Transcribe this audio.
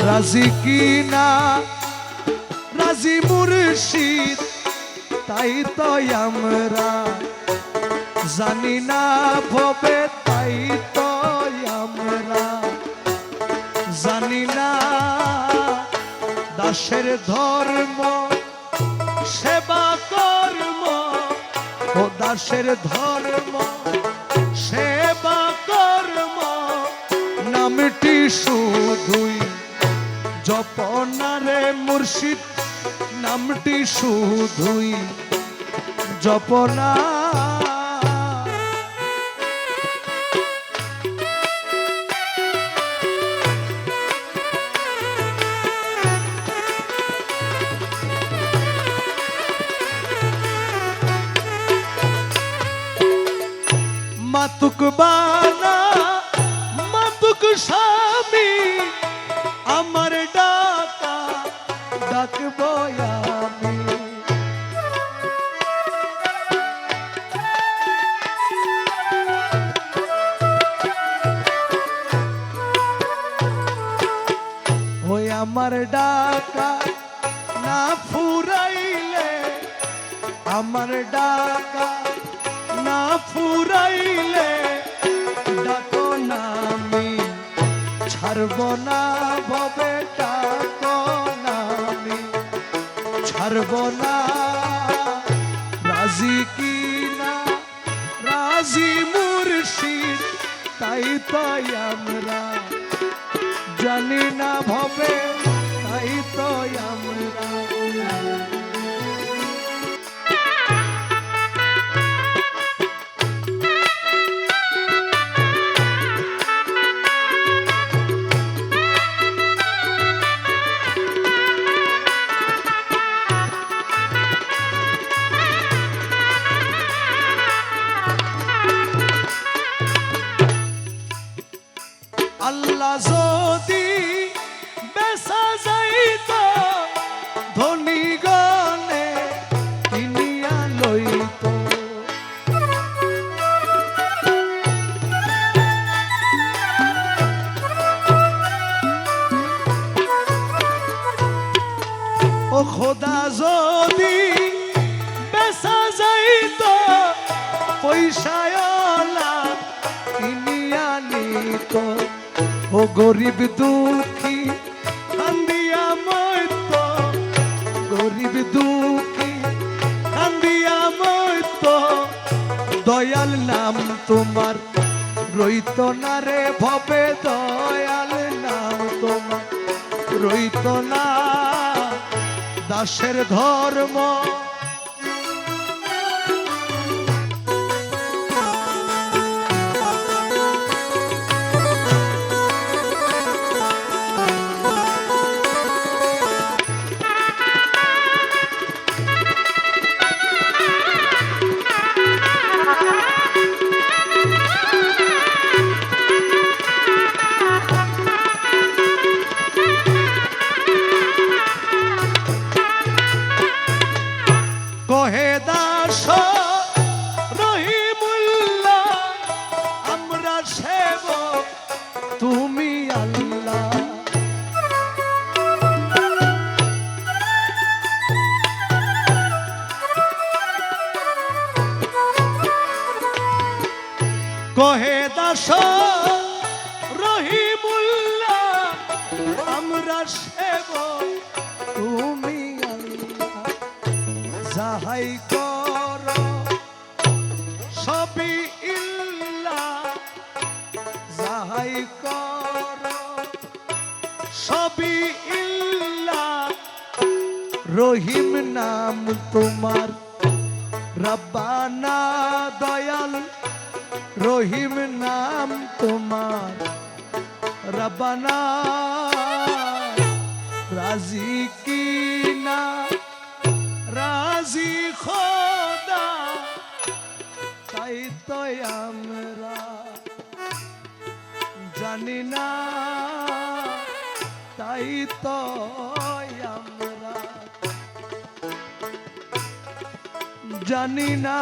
রাজি কিনা রাজি মুর্শিদ তাই তো আমরা জানি না ভবে তাই তো আমরা জানি না দাসের ধর্ম সেবা কর্ম ও দাসের ধর্ম সেবা কর্ম নামটি শুধুই জপনারে মুর্শিদ নামটি শুধুই জপনা মাতুক বানা মাতুক স্বামী আমার ডাকা ডাকব আমি ওই আমার ডাকা না ফুরাইলে আমার ডাকা না ফুরাইলে ডাকো না আমি ছাড়ব না ভবে ডাকো না আমি ছাড়ব না রাজি কি না রাজি মুর্শিদ তাই তাই আমরা জানি না ভবে তাই তো আমরা আল্লাহ যদি বেসা যাইত ধনী গনে কিনিয়া লইত ও খোদা যদি বেসা যাইত পয়সায়লা কিনিয়া নিত ও গরিব দুঃখী কান্দিয়া মইত গরিব দুঃখী কান্দিয়া মইত দয়াল নাম তোমার রইত না রে ভবে দয়াল নাম তোমার রইত না দাসের ধর্ম কহে দাস রহিমুল্লাহ আমরা সেবক তুমি আল্লাহ কহে দাস রহিমুল্লাহ আমরা সেবক তুমি আল্লাহ যাহাই কর সবই ইল্লাহ যাহাই কর সবই ইল্লাহ রহিম নাম তোমার রব্বানা দয়াল রহিম নাম তোমার রব্বানা রাজি কি না রাজি খোদা তাই তো আমরা জানি না তাই তো আমরা জানি না।